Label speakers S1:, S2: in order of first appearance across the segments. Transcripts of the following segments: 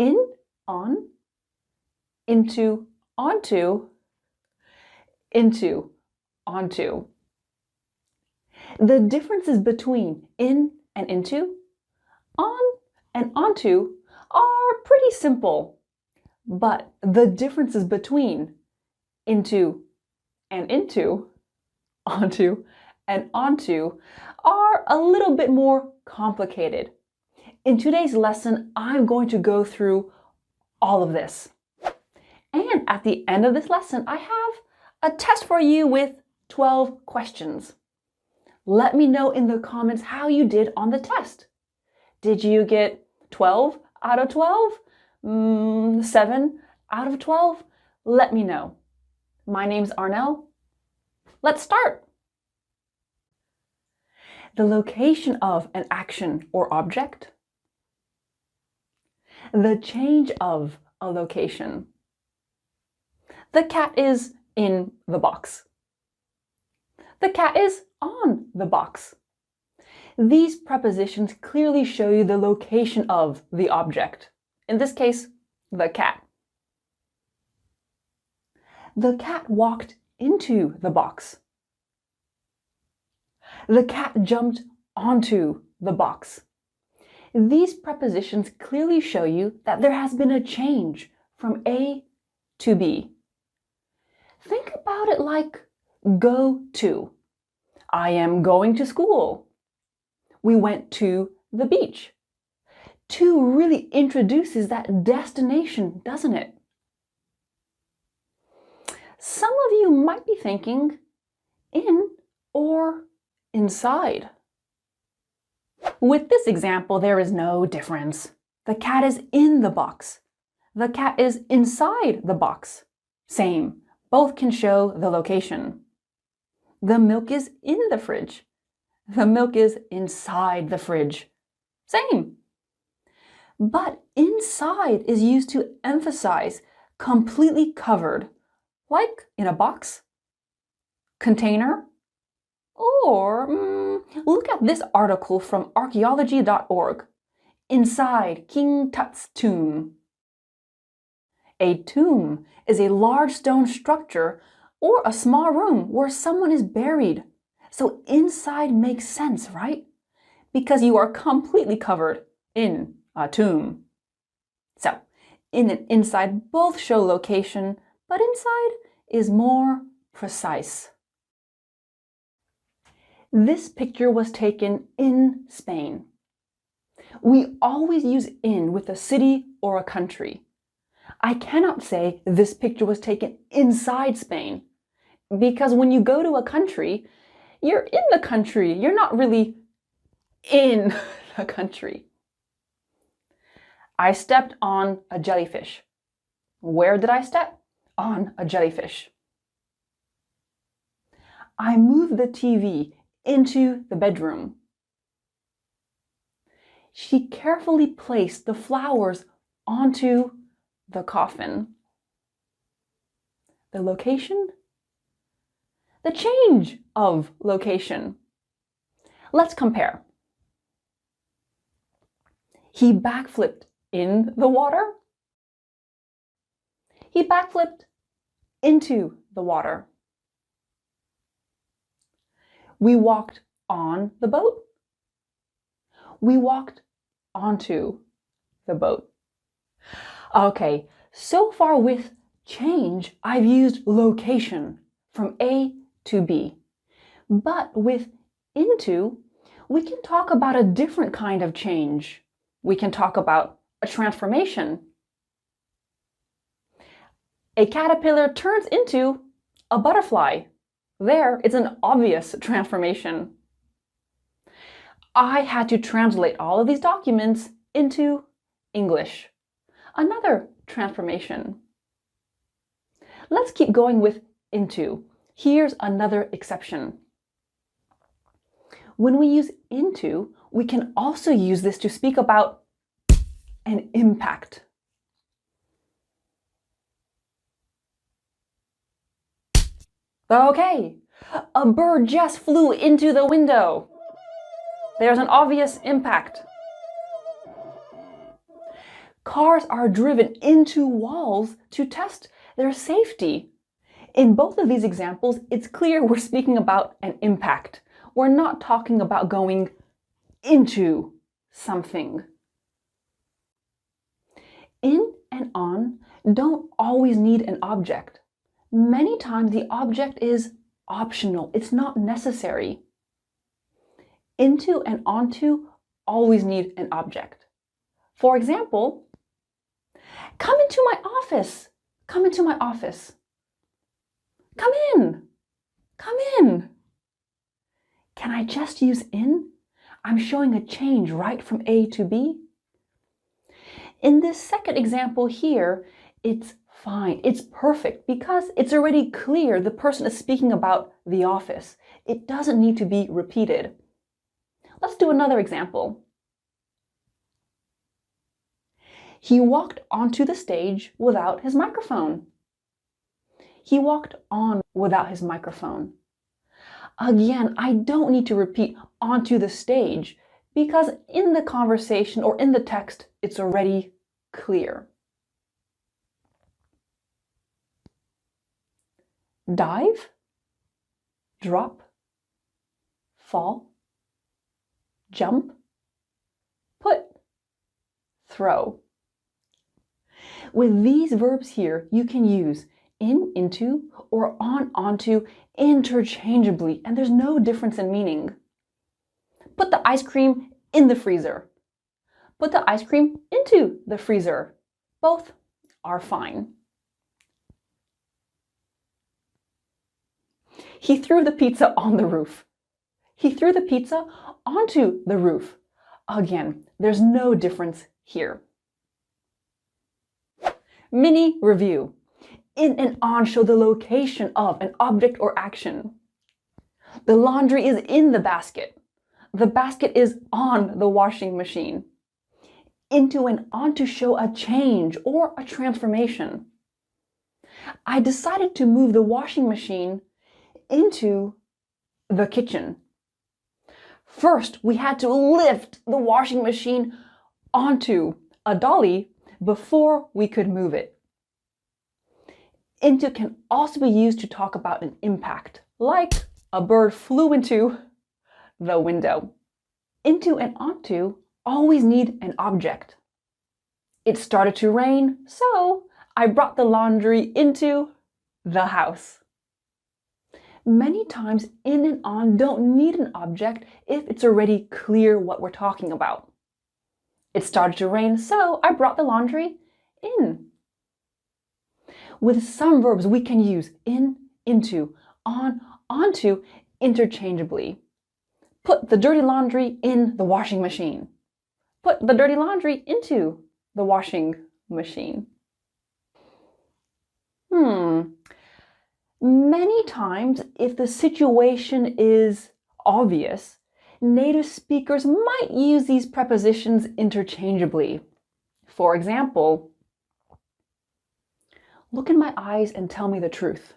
S1: In, on, into, onto, into, onto. The differences between in and into, on and onto are pretty simple, but the differences between into and into, onto and onto are a little bit more complicated. In today's lesson, I'm going to go through all of this. And at the end of this lesson, I have a test for you with 12 questions. Let me know in the comments how you did on the test. Did you get 12 out of 12? 7 out of 12? Let me know. My name's Arnel. Let's start. The location of an action or object. The change of a location. The cat is in the box. The cat is on the box. These prepositions clearly show you the location of the object. In this case, the cat. The cat walked into the box. The cat jumped onto the box. These prepositions clearly show you that there has been a change from A to B. Think about it like go to. I am going to school. We went to the beach. To really introduces that destination, doesn't it? Some of you might be thinking in or inside. With this example, there is no difference. The cat is in the box. The cat is inside the box. Same. Both can show the location. The milk is in the fridge. The milk is inside the fridge. Same. But inside is used to emphasize completely covered, like in a box, container, or look at this article from archaeology.org. Inside King Tut's tomb. A tomb is a large stone structure or a small room where someone is buried. So inside makes sense, right? Because you are completely covered in a tomb. So, in and inside both show location, but inside is more precise. This picture was taken in Spain. We always use in with a city or a country. I cannot say this picture was taken inside Spain, because when you go to a country, you're in the country. You're not really in the country. I stepped on a jellyfish. Where did I step? On a jellyfish. I moved the TV into the bedroom. She carefully placed the flowers onto the coffin. The location? The change of location. Let's compare. He backflipped in the water. He backflipped into the water. We walked on the boat. We walked onto the boat. Okay, so far with change, I've used location from A to B. But with into, we can talk about a different kind of change. We can talk about a transformation. A caterpillar turns into a butterfly. There, it's an obvious transformation. I had to translate all of these documents into English. Another transformation. Let's keep going with into. Here's another exception. When we use into, we can also use this to speak about an impact. Okay, a bird just flew into the window. There's an obvious impact. Cars are driven into walls to test their safety. In both of these examples, it's clear we're speaking about an impact. We're not talking about going into something. In and on don't always need an object. Many times the object is optional. It's not necessary. Into and onto always need an object. For example, come into my office. Come into my office. Come in. Come in. Can I just use in? I'm showing a change right from A to B. In this second example here, it's fine. It's perfect because it's already clear the person is speaking about the office. It doesn't need to be repeated. Let's do another example. He walked onto the stage without his microphone. He walked on without his microphone. Again, I don't need to repeat onto the stage because in the conversation or in the text, it's already clear. Dive, drop, fall, jump, put, throw. With these verbs here, you can use in, into, or on, onto interchangeably, and there's no difference in meaning. Put the ice cream in the freezer. Put the ice cream into the freezer. Both are fine. He threw the pizza on the roof. He threw the pizza onto the roof. Again, there's no difference here. Mini review. In and on show the location of an object or action. The laundry is in the basket. The basket is on the washing machine. Into and on to show a change or a transformation. I decided to move the washing machine into the kitchen. First, we had to lift the washing machine onto a dolly before we could move it. Into can also be used to talk about an impact, like a bird flew into the window. Into and onto always need an object. It started to rain, so I brought the laundry into the house. Many times in and on don't need an object if it's already clear what we're talking about. It started to rain, so I brought the laundry in. With some verbs, we can use in, into, on, onto interchangeably. Put the dirty laundry in the washing machine. Put the dirty laundry into the washing machine. Many times, if the situation is obvious, native speakers might use these prepositions interchangeably. For example, look in my eyes and tell me the truth.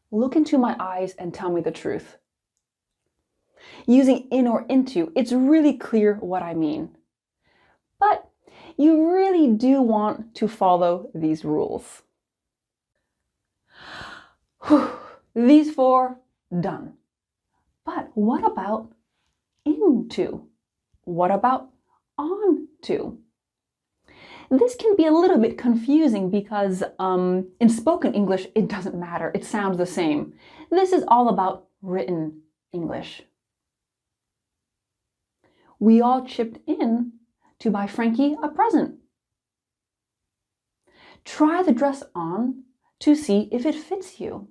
S1: Look into my eyes and tell me the truth. Using in or into, it's really clear what I mean. But you really do want to follow these rules. These four, done. But what about into? What about onto? This can be a little bit confusing because in spoken English, it doesn't matter. It sounds the same. This is all about written English. We all chipped in to buy Frankie a present. Try the dress on to see if it fits you.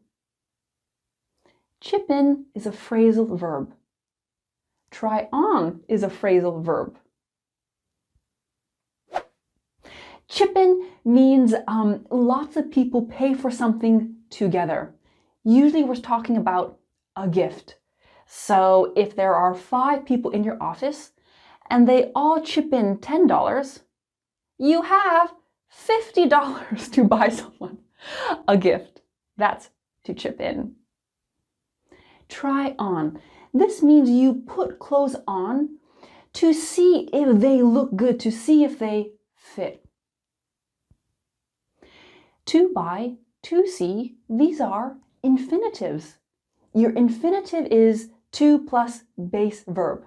S1: Chip in is a phrasal verb. Try on is a phrasal verb. Chip in means lots of people pay for something together. Usually we're talking about a gift. So if there are 5 people in your office and they all chip in $10, you have $50 to buy someone a gift. That's to chip in. Try on. This means you put clothes on to see if they look good, to see if they fit. To buy, to see, these are infinitives. Your infinitive is to plus base verb.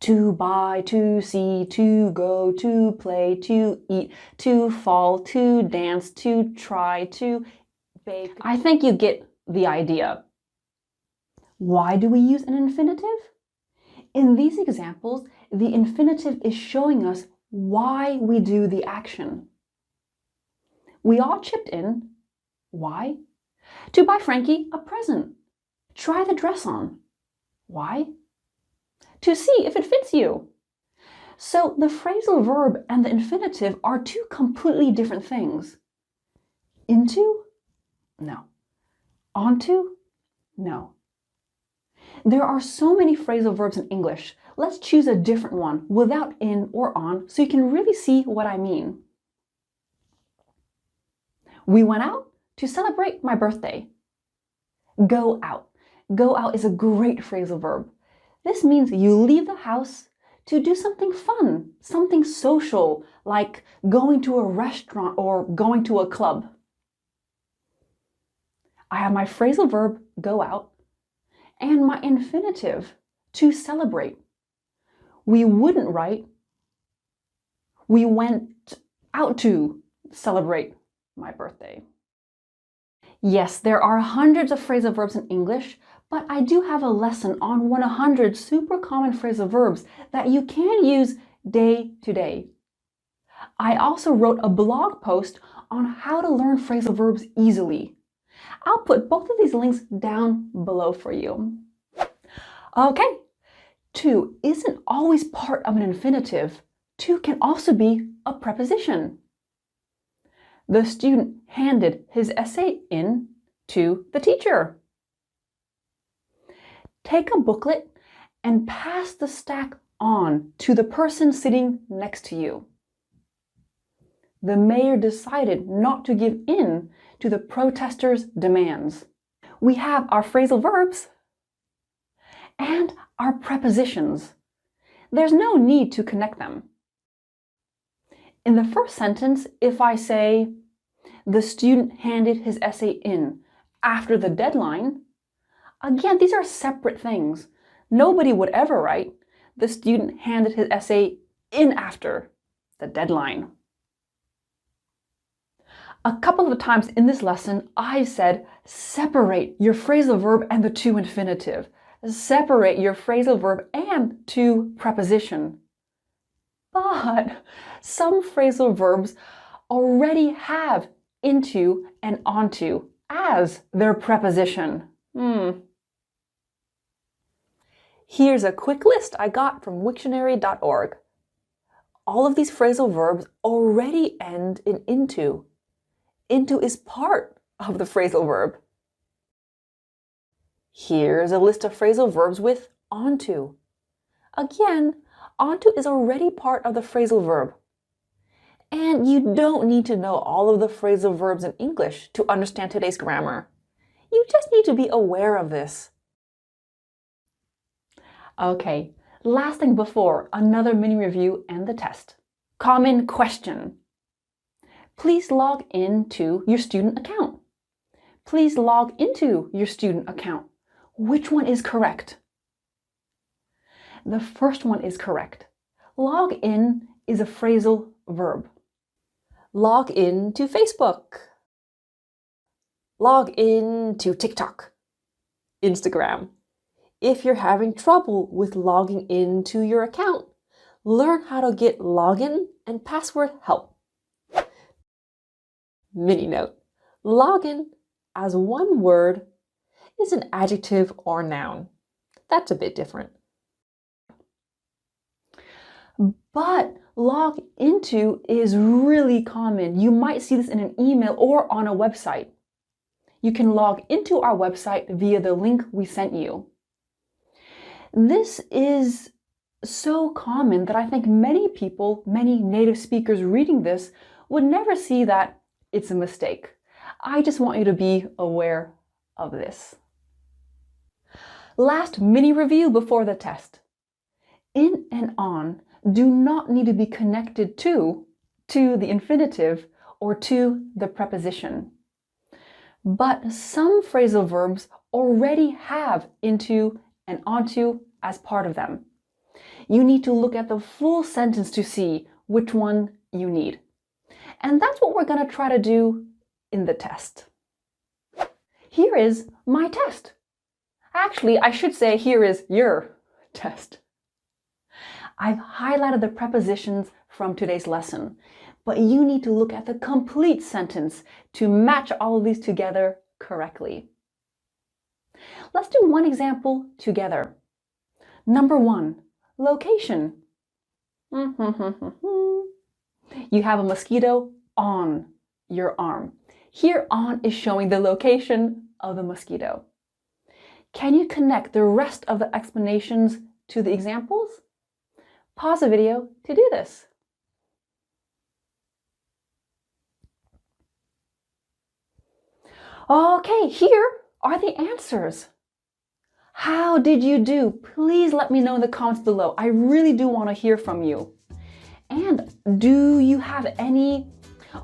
S1: To buy, to see, to go, to play, to eat, to fall, to dance, to try, to bake. I think you get the idea. Why do we use an infinitive? In these examples, the infinitive is showing us why we do the action. We all chipped in. Why? To buy Frankie a present. Try the dress on. Why? To see if it fits you. So the phrasal verb and the infinitive are two completely different things. Into? No. Onto? No. There are so many phrasal verbs in English. Let's choose a different one without in or on so you can really see what I mean. We went out to celebrate my birthday. Go out. Go out is a great phrasal verb. This means you leave the house to do something fun, something social, like going to a restaurant or going to a club. I have my phrasal verb, go out, and my infinitive, to celebrate. We wouldn't write, we went out to celebrate my birthday. Yes, there are hundreds of phrasal verbs in English, but I do have a lesson on 100 super common phrasal verbs that you can use day to day. I also wrote a blog post on how to learn phrasal verbs easily. I'll put both of these links down below for you. Okay, to isn't always part of an infinitive. To can also be a preposition. The student handed his essay in to the teacher. Take a booklet and pass the stack on to the person sitting next to you. The mayor decided not to give in to the protesters' demands. We have our phrasal verbs and our prepositions. There's no need to connect them. In the first sentence, if I say, the student handed his essay in after the deadline, again, these are separate things. Nobody would ever write, the student handed his essay in after the deadline. A couple of times in this lesson, I said, separate your phrasal verb and the to infinitive. Separate your phrasal verb and to preposition. But some phrasal verbs already have into and onto as their preposition. Here's a quick list I got from Wiktionary.org. All of these phrasal verbs already end in into. Into is part of the phrasal verb. Here's a list of phrasal verbs with onto. Again, onto is already part of the phrasal verb. And you don't need to know all of the phrasal verbs in English to understand today's grammar. You just need to be aware of this. Okay, last thing before another mini review and the test. Common question. Please log into your student account. Please log into your student account. Which one is correct? The first one is correct. Log in is a phrasal verb. Log in to Facebook. Log in to TikTok, Instagram. If you're having trouble with logging into your account, learn how to get login and password help. Mini note, login as one word is an adjective or noun. That's a bit different. But log into is really common. You might see this in an email or on a website. You can log into our website via the link we sent you. This is so common that I think many people, many native speakers reading this would never see that it's a mistake. I just want you to be aware of this. Last mini review before the test. In and on do not need to be connected to the infinitive or to the preposition. But some phrasal verbs already have into and onto as part of them. You need to look at the full sentence to see which one you need. And that's what we're going to try to do in the test. Here is my test. Actually, I should say here is your test. I've highlighted the prepositions from today's lesson, but you need to look at the complete sentence to match all of these together correctly. Let's do one example together. Number 1, location. You have a mosquito on your arm. Here on is showing the location of the mosquito. Can you connect the rest of the explanations to the examples? Pause the video to do this. Okay, here are the answers. How did you do? Please let me know in the comments below. I really do want to hear from you. And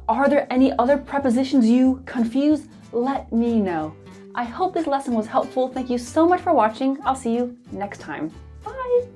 S1: are there any other prepositions you confuse? Let me know. I hope this lesson was helpful. Thank you so much for watching. I'll see you next time. Bye.